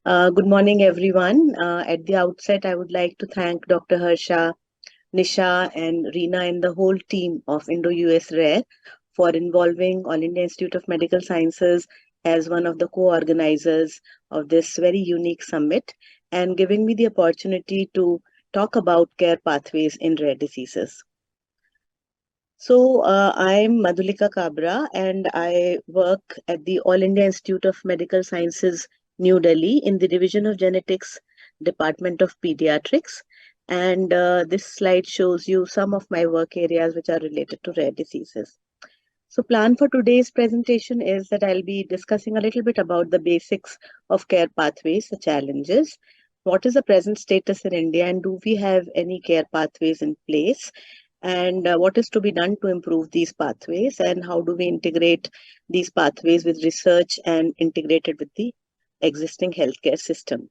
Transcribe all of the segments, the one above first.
Good morning, everyone. At the outset, I would like to thank Dr. Harsha, Nisha, and Reena and the whole team of Indo US Rare for involving All India Institute of Medical Sciences as one of the co organizers of this very unique summit and giving me the opportunity to talk about care pathways in rare diseases. I'm Madhulika Kabra and I work at the All India Institute of Medical Sciences, New Delhi, in the Division of Genetics, Department of Pediatrics. And this slide shows you some of my work areas which are related to rare diseases. So, plan for today's presentation is that I'll be discussing a little bit about the basics of care pathways, the challenges. What is the present status in India, and do we have any care pathways in place? And what is to be done to improve these pathways, and how do we integrate these pathways with research and integrate it with the existing healthcare system?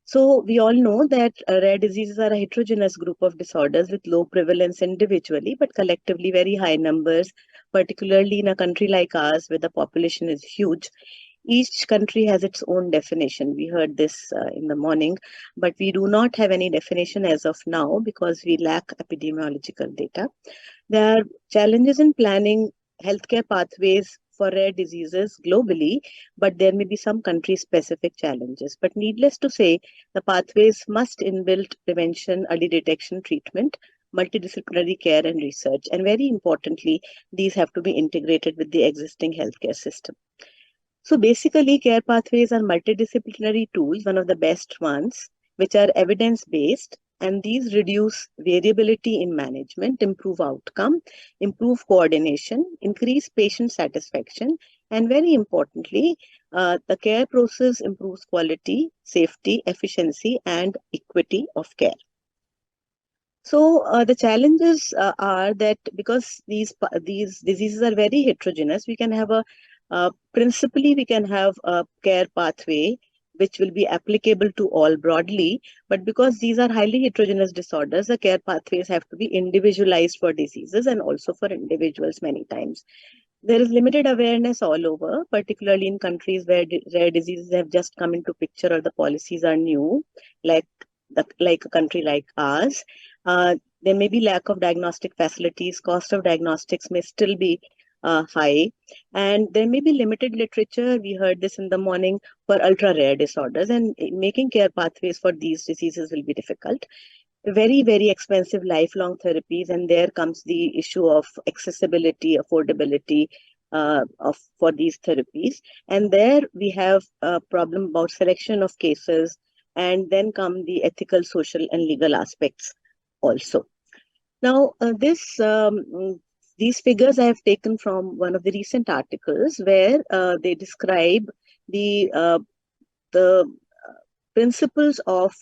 So we all know that rare diseases are a heterogeneous group of disorders with low prevalence individually, but collectively very high numbers, particularly in a country like ours where the population is huge. Each country has its own definition. We heard this in the morning, but we do not have any definition as of now because we lack epidemiological data. There are challenges in planning healthcare pathways for rare diseases globally, but there may be some country specific challenges. But needless to say, the pathways must inbuilt prevention, early detection, treatment, multidisciplinary care, and research. And very importantly, these have to be integrated with the existing healthcare system. So basically, care pathways are multidisciplinary tools, one of the best ones, which are evidence based. And these reduce variability in management, improve outcome, improve coordination, increase patient satisfaction, and very importantly, the care process improves quality, safety, efficiency, and equity of care. So the challenges are that because these diseases are very heterogeneous, we can have a principally we can have a care pathway which will be applicable to all broadly. But because these are highly heterogeneous disorders, the care pathways have to be individualized for diseases and also for individuals many times. There is limited awareness all over, particularly in countries where rare diseases have just come into picture or the policies are new, like like a country like ours. There may be lack of diagnostic facilities, cost of diagnostics may still be high, and there may be limited literature. We heard this in the morning for ultra rare disorders, and making care pathways for these diseases will be difficult. Very, very expensive lifelong therapies, and there comes the issue of accessibility, affordability for these therapies. And there we have a problem about selection of cases, and then come the ethical, social, and legal aspects also. Now, these figures I have taken from one of the recent articles where they describe the principles of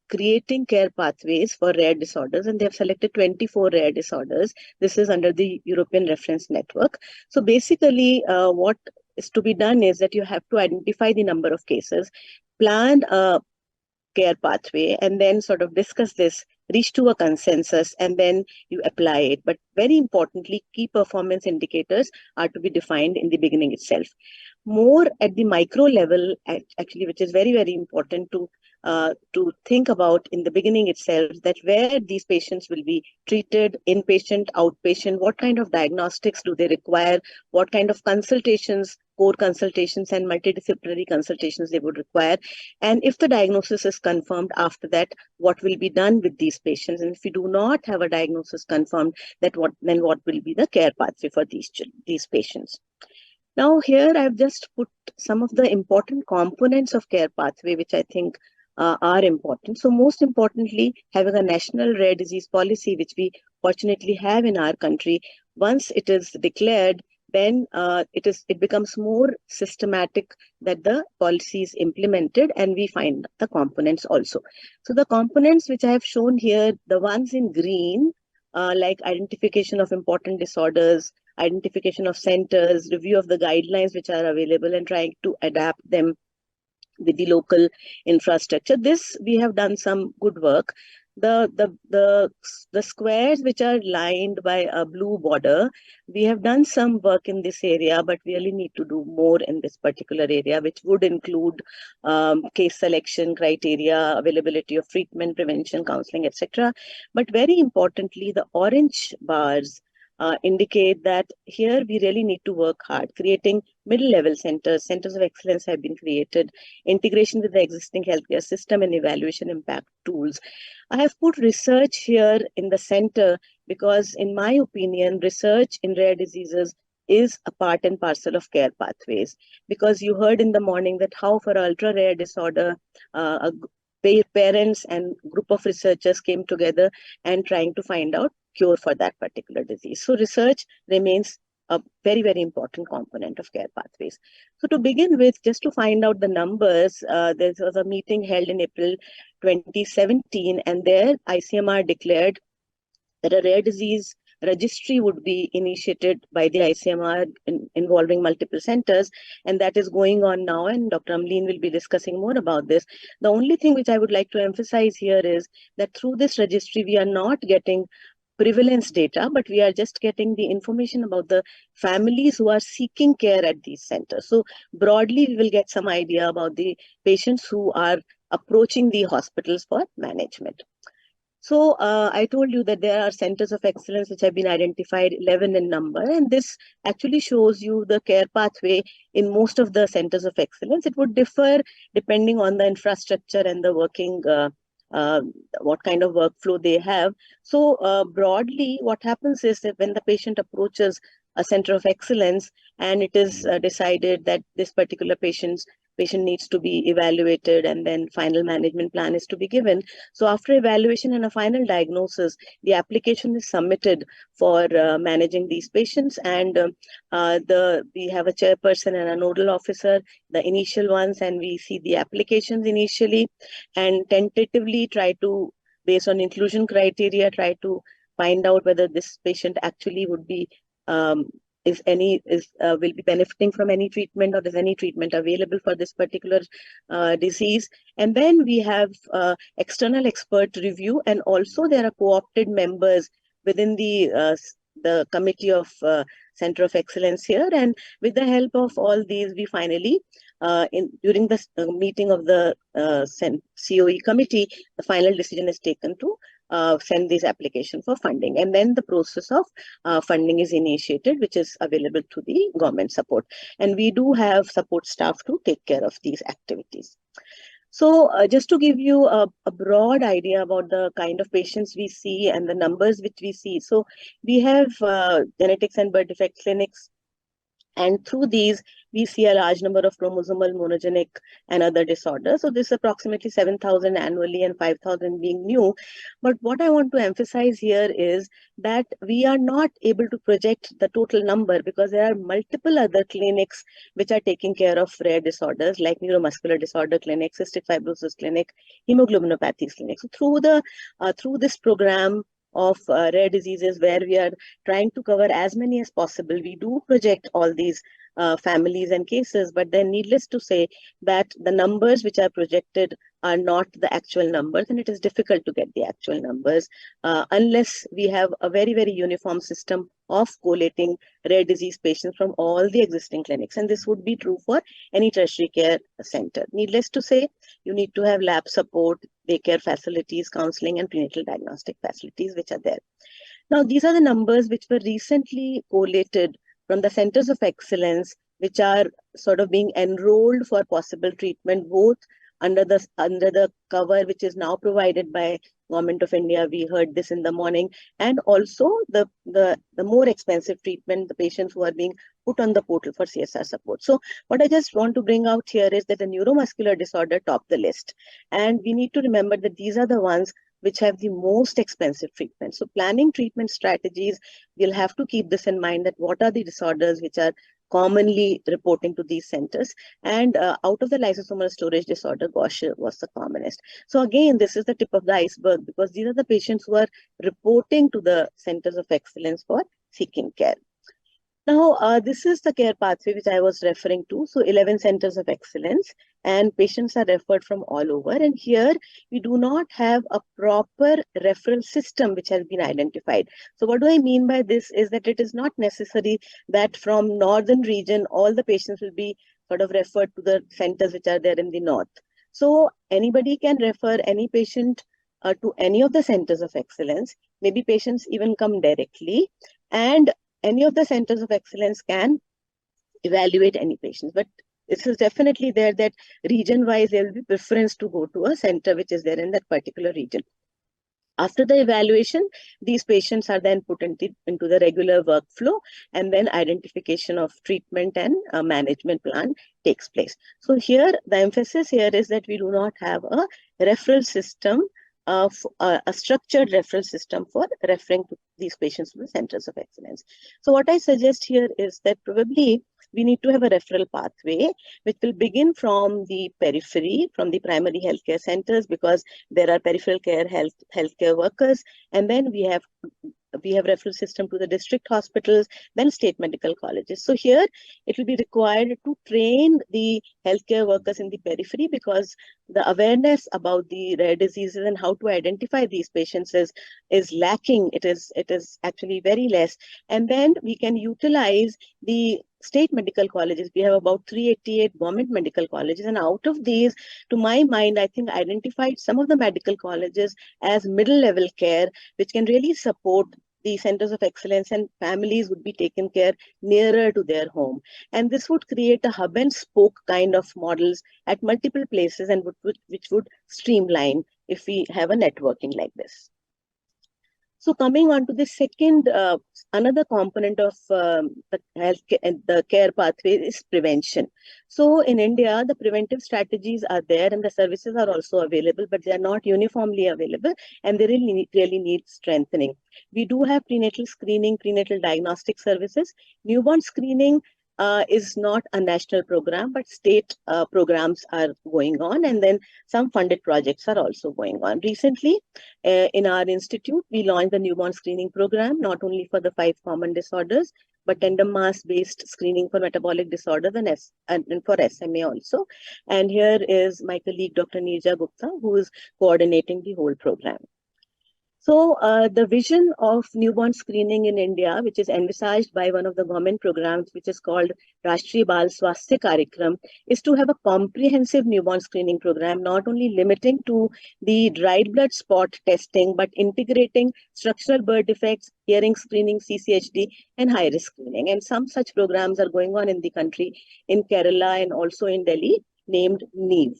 creating care pathways for rare disorders, and they have selected 24 rare disorders. This is under the European Reference Network. So basically, what is to be done is that you have to identify the number of cases, plan a care pathway, and then sort of discuss this, reach to a consensus, and then you apply it. But very importantly, key performance indicators are to be defined in the beginning itself. More at the micro level, actually, which is very, very important to think about in the beginning itself, that where these patients will be treated, inpatient, outpatient, what kind of diagnostics do they require, what kind of consultations, core consultations and multidisciplinary consultations they would require. And if the diagnosis is confirmed after that, what will be done with these patients? And if we do not have a diagnosis confirmed, then what will be the care pathway for these patients? Now, here I've just put some of the important components of care pathway, which I think are important. So most importantly, having a national rare disease policy, which we fortunately have in our country. Once it is declared, then it becomes more systematic that the policy is implemented, and we find the components also. So the components which I have shown here, the ones in green, like identification of important disorders, identification of centers, review of the guidelines which are available, and trying to adapt them with the local infrastructure. This we have done some good work. the squares which are lined by a blue border, we have done some work in this area, but we really need to do more in this particular area, which would include case selection criteria, availability of treatment, prevention, counseling, etc. But very importantly, the orange bars indicate that here we really need to work hard. Creating middle level centers, centers of excellence have been created, integration with the existing healthcare system and evaluation impact tools. I have put research here in the center because, in my opinion, research in rare diseases is a part and parcel of care pathways. Because you heard in the morning that how for ultra rare disorder, parents and group of researchers came together and trying to find out cure for that particular disease. So research remains a very, very important component of care pathways. So to begin with, just to find out the numbers, there was a meeting held in April 2017, and there ICMR declared that a rare disease registry would be initiated by the ICMR involving multiple centers, and that is going on now, and Dr. Amleen will be discussing more about this. The only thing which I would like to emphasize here is that through this registry, we are not getting prevalence data, but we are just getting the information about the families who are seeking care at these centers. So broadly, we will get some idea about the patients who are approaching the hospitals for management. So I told you that there are centers of excellence which have been identified, 11 in number, and this actually shows you the care pathway in most of the centers of excellence. It would differ depending on the infrastructure and the working, what kind of workflow they have. So broadly, what happens is that when the patient approaches a center of excellence and it is decided that this particular patient needs to be evaluated, and then final management plan is to be given. So after evaluation and a final diagnosis, the application is submitted for managing these patients, and we have a chairperson and a nodal officer, the initial ones, and we see the applications initially and tentatively try to, based on inclusion criteria, try to find out whether this patient actually would be will be benefiting from any treatment, or is any treatment available for this particular disease. And then we have external expert review, and also there are co-opted members within the committee of Center of Excellence here. And with the help of all these, we finally, during the meeting of the COE committee, the final decision is taken to send this application for funding, and then the process of funding is initiated, which is available to the government support, and we do have support staff to take care of these activities. So just to give you a broad idea about the kind of patients we see and the numbers which we see, so we have genetics and birth defect clinics, and through these, we see a large number of chromosomal, monogenic, and other disorders. So this is approximately 7,000 annually and 5,000 being new. But what I want to emphasize here is that we are not able to project the total number, because there are multiple other clinics which are taking care of rare disorders like neuromuscular disorder clinic, cystic fibrosis clinic, hemoglobinopathies clinic. So through this program of rare diseases, where we are trying to cover as many as possible, we do project all these families and cases, but then needless to say that the numbers which are projected are not the actual numbers, and it is difficult to get the actual numbers unless we have a very, very uniform system of collating rare disease patients from all the existing clinics, and this would be true for any tertiary care center. Needless to say, you need to have lab support, daycare facilities, counseling, and prenatal diagnostic facilities which are there. Now, these are the numbers which were recently collated from the centers of excellence, which are sort of being enrolled for possible treatment, both under the cover which is now provided by Government of India. We heard this in the morning, and also the more expensive treatment, the patients who are being put on the portal for CSR support. So what I just want to bring out here is that the neuromuscular disorder top the list, and we need to remember that these are the ones which have the most expensive treatment. So planning treatment strategies, we'll have to keep this in mind, that what are the disorders which are commonly reporting to these centers, and out of the lysosomal storage disorder, Gaucher was the commonest. So again, this is the tip of the iceberg, because these are the patients who are reporting to the centers of excellence for seeking care. Now, this is the care pathway which I was referring to. So 11 centers of excellence, and patients are referred from all over. And here we do not have a proper referral system which has been identified. So what do I mean by this is that it is not necessary that from northern region, all the patients will be sort of referred to the centers which are there in the north. So anybody can refer any patient to any of the centers of excellence. Maybe patients even come directly, and any of the centers of excellence can evaluate any patients. But this is definitely there that region-wise there will be preference to go to a center which is there in that particular region. After the evaluation, these patients are then put into the regular workflow, and then identification of treatment and management plan takes place. So here, the emphasis here is that we do not have a referral system, a structured referral system for referring to these patients to the centers of excellence. So what I suggest here is that probably we need to have a referral pathway which will begin from the periphery, from the primary healthcare centers, because there are peripheral care healthcare workers, and then we have referral system to the district hospitals, then state medical colleges. So here it will be required to train the healthcare workers in the periphery, because the awareness about the rare diseases and how to identify these patients is lacking. It is actually very less. And then we can utilize the state medical colleges. We have about 388 government medical colleges, and out of these, to my mind, I think identified some of the medical colleges as middle level care, which can really support the centers of excellence, and families would be taken care nearer to their home. And this would create a hub and spoke kind of models at multiple places, and which would streamline if we have a networking like this. So coming on to the second, another component of the healthcare, the care pathway is prevention. So in India, the preventive strategies are there and the services are also available, but they are not uniformly available, and they really need strengthening. We do have prenatal screening, prenatal diagnostic services. Newborn screening is not a national program, but state programs are going on, and then some funded projects are also going on. Recently, in our institute, we launched the newborn screening program, not only for the 5 common disorders, but tandem mass-based screening for metabolic disorders and for SMA also. And here is my colleague, Dr. Neerja Gupta, who is coordinating the whole program. So the vision of newborn screening in India, which is envisaged by one of the government programs, which is called Rashtriya Bal Swasthya Karyakram, is to have a comprehensive newborn screening program, not only limiting to the dried blood spot testing, but integrating structural birth defects, hearing screening, CCHD, and high-risk screening. And some such programs are going on in the country, in Kerala and also in Delhi, named NEEV.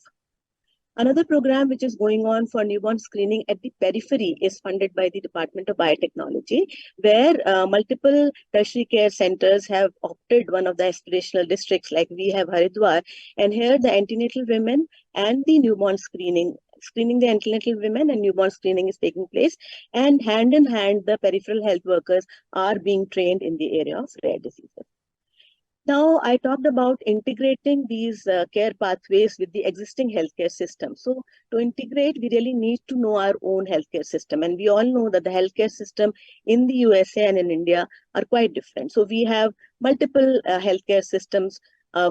Another program which is going on for newborn screening at the periphery is funded by the Department of Biotechnology, where multiple tertiary care centers have opted one of the aspirational districts, like we have Haridwar, and here the antenatal women and the newborn screening the antenatal women and newborn screening is taking place, and hand in hand the peripheral health workers are being trained in the area of rare diseases. Now, I talked about integrating these care pathways with the existing healthcare system. So, to integrate, we really need to know our own healthcare system. And we all know that the healthcare system in the USA and in India are quite different. So, we have multiple healthcare systems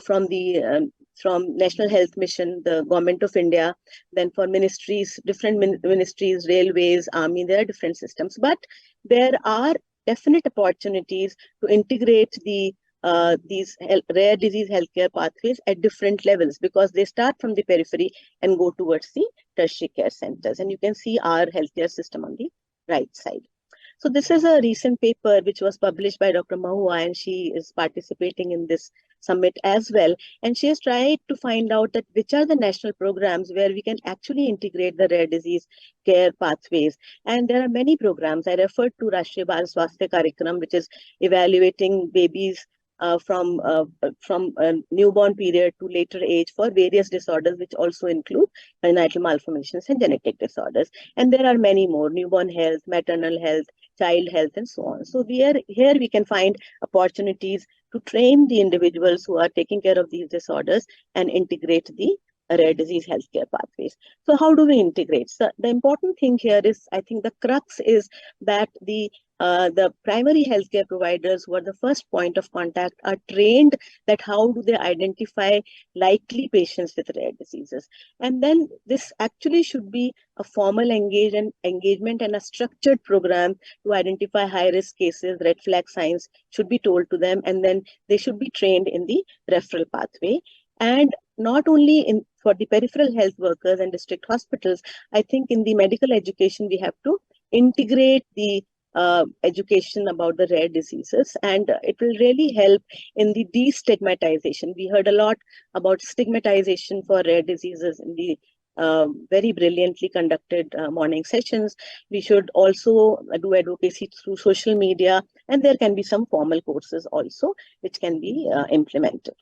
from National Health Mission, the Government of India, then for ministries, different ministries, railways, army, there are different systems. But there are definite opportunities to integrate these rare disease healthcare pathways at different levels, because they start from the periphery and go towards the tertiary care centers. And you can see our healthcare system on the right side. So this is a recent paper which was published by Dr. Mahua, and she is participating in this summit as well. And she has tried to find out that which are the national programs where we can actually integrate the rare disease care pathways. And there are many programs. I referred to Rashtriya Bal Swasthya Karyakram, which is evaluating babies from newborn period to later age for various disorders, which also include congenital malformations and genetic disorders. And there are many more: newborn health, maternal health, child health, and so on. So here we can find opportunities to train the individuals who are taking care of these disorders and integrate the rare disease healthcare pathways. So how do we integrate? So the important thing here is, I think the crux is that the the primary healthcare providers, who are the first point of contact, are trained that how do they identify likely patients with rare diseases. And then this actually should be a formal engagement and a structured program to identify high risk cases. Red flag signs should be told to them, and then they should be trained in the referral pathway. And not only in for the peripheral health workers and district hospitals, I think in the medical education we have to integrate the education about the rare diseases, and it will really help in the destigmatization. We heard a lot about stigmatization for rare diseases in the very brilliantly conducted morning sessions. We should also do advocacy through social media, and there can be some formal courses also which can be implemented.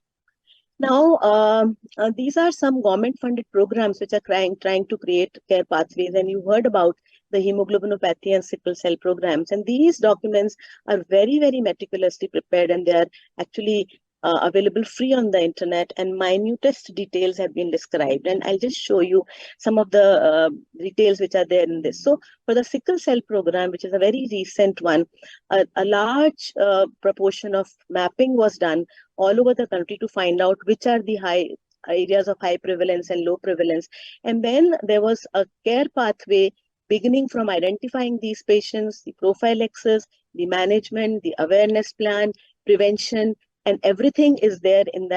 Now, these are some government-funded programs which are trying to create care pathways, and you heard about the hemoglobinopathy and sickle cell programs. And these documents are very, very meticulously prepared, and they are actually available free on the internet, and minutest details have been described. And I'll just show you some of the details which are there in this. So, for the sickle cell program, which is a very recent one, a large proportion of mapping was done all over the country to find out which are the high areas of high prevalence and low prevalence. And then there was a care pathway beginning from identifying these patients, the prophylaxis, the management, the awareness plan, prevention, and everything is there in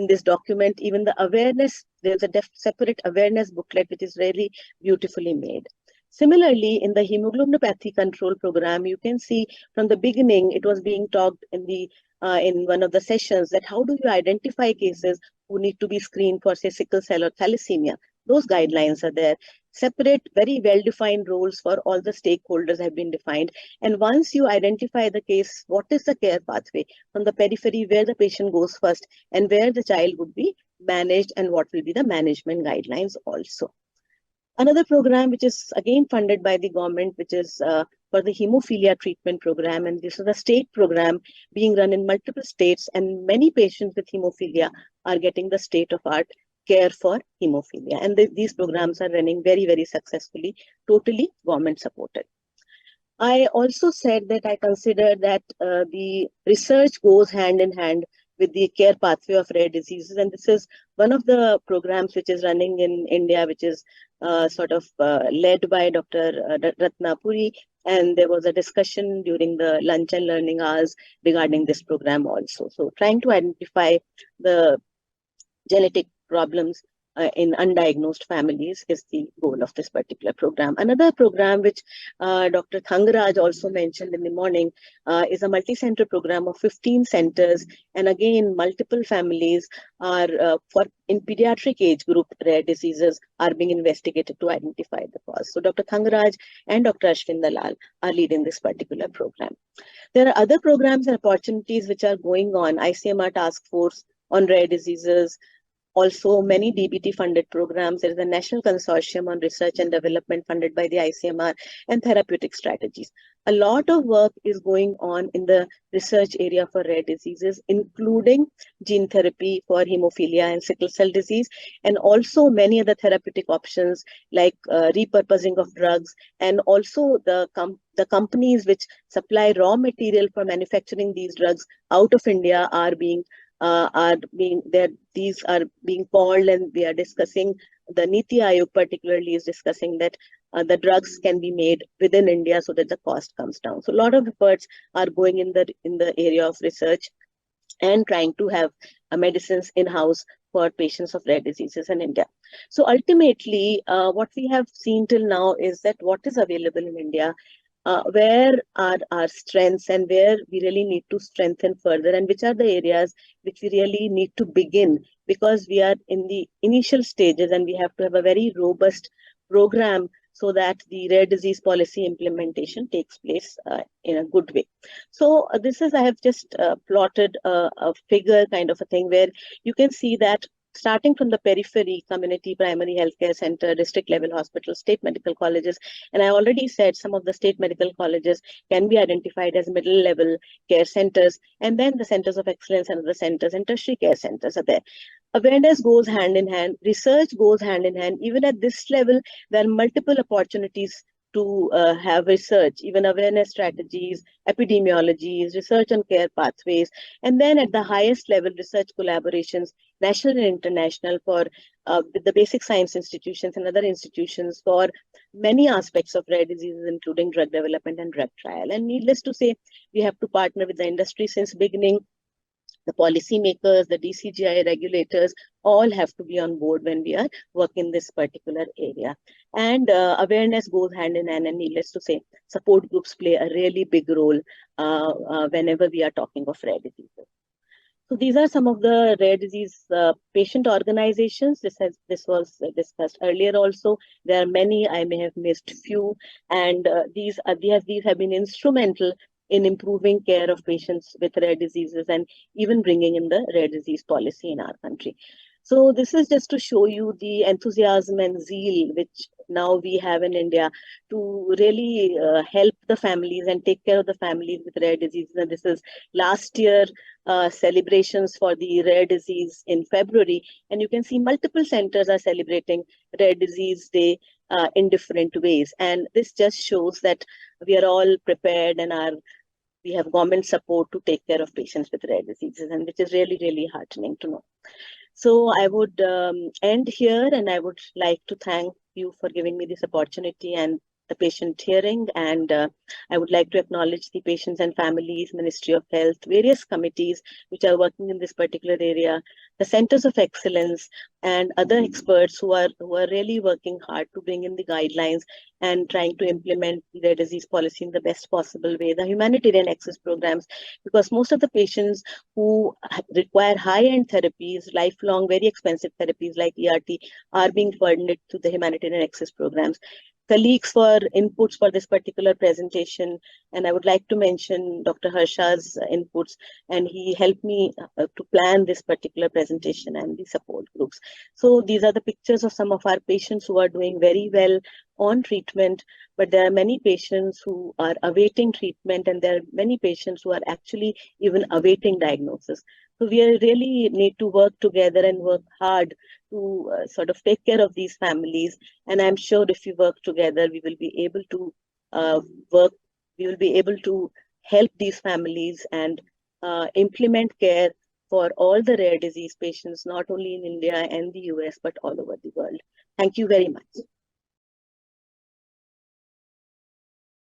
this document. Even the awareness, there's a separate awareness booklet which is really beautifully made. Similarly, in the hemoglobinopathy control program, you can see from the beginning it was being talked in one of the sessions that how do you identify cases who need to be screened for, say, sickle cell or thalassemia. Those guidelines are there. Separate, very well-defined roles for all the stakeholders have been defined. And once you identify the case, what is the care pathway from the periphery, where the patient goes first and where the child would be managed, and what will be the management guidelines also. Another program which is again funded by the government, which is for the hemophilia treatment program, and this is a state program being run in multiple states, and many patients with hemophilia are getting the state-of-art care for hemophilia, and these programs are running very, very successfully, totally government supported. I also said that I consider that the research goes hand in hand with the care pathway of rare diseases, and this is one of the programs which is running in India, which is led by Dr. Ratna Puri, and there was a discussion during the lunch and learning hours regarding this program also. So trying to identify the genetic problems in undiagnosed families is the goal of this particular program. Another program which Dr. Thangaraj also mentioned in the morning is a multi-center program of 15 centers, and again multiple families are in pediatric age group rare diseases are being investigated to identify the cause. So Dr. Thangaraj and Dr. Ashwin Dalal are leading this particular program. There are other programs and opportunities which are going on. ICMR task force on rare diseases, also many DBT funded programs. There is a national consortium on research and development funded by the ICMR, and therapeutic strategies. A lot of work is going on in the research area for rare diseases, including gene therapy for hemophilia and sickle cell disease, and also many other therapeutic options like repurposing of drugs, and also the companies which supply raw material for manufacturing these drugs out of India these are being called, and we are discussing. The Niti Aayog particularly is discussing that the drugs can be made within India so that the cost comes down. So a lot of efforts are going in the area of research and trying to have medicines in-house for patients of rare diseases in India. So ultimately, what we have seen till now is that what is available in India, where are our strengths and where we really need to strengthen further, and which are the areas which we really need to begin, because we are in the initial stages and we have to have a very robust program so that the rare disease policy implementation takes place in a good way. So I have just plotted a figure kind of a thing where you can see that starting from the periphery, community primary healthcare center, district level hospitals, state medical colleges, and I already said some of the state medical colleges can be identified as middle level care centers, and then the centers of excellence and other centers and tertiary care centers are there. Awareness goes hand in hand, research goes hand in hand. Even at this level, there are multiple opportunities to have research, even awareness strategies, epidemiologies, research on care pathways, and then at the highest level, research collaborations, national and international, for with the basic science institutions and other institutions for many aspects of rare diseases, including drug development and drug trial. And needless to say, we have to partner with the industry since beginning. The policymakers, the DCGI regulators, all have to be on board when we are working in this particular area. And awareness goes hand in hand, and needless to say, support groups play a really big role whenever we are talking of rare diseases. So these are some of the rare disease patient organizations. This was discussed earlier also. There are many. I may have missed few, and these have been instrumental in improving care of patients with rare diseases and even bringing in the rare disease policy in our country. So this is just to show you the enthusiasm and zeal which now we have in India to really help the families and take care of the families with rare diseases. And this is last year celebrations for the rare disease in February, and you can see multiple centers are celebrating Rare Disease Day in different ways. And this just shows that we are all prepared and we have government support to take care of patients with rare diseases, and which is really, really heartening to know. So I would end here, and I would like to thank you for giving me this opportunity and the patient hearing. And I would like to acknowledge the patients and families, Ministry of Health, various committees which are working in this particular area, the centers of excellence, and other experts who are really working hard to bring in the guidelines and trying to implement the rare disease policy in the best possible way, the humanitarian access programs, because most of the patients who require high-end therapies, lifelong, very expensive therapies like ERT, are being funded through the humanitarian access programs. Colleagues for inputs for this particular presentation, and I would like to mention Dr. Harsha's inputs, and he helped me to plan this particular presentation and the support groups. So these are the pictures of some of our patients who are doing very well on treatment, but there are many patients who are awaiting treatment, and there are many patients who are actually even awaiting diagnosis. So we really need to work together and work hard to sort of take care of these families. And I'm sure if we work together, we will be able to we will be able to help these families and implement care for all the rare disease patients, not only in India and the US, but all over the world. Thank you very much.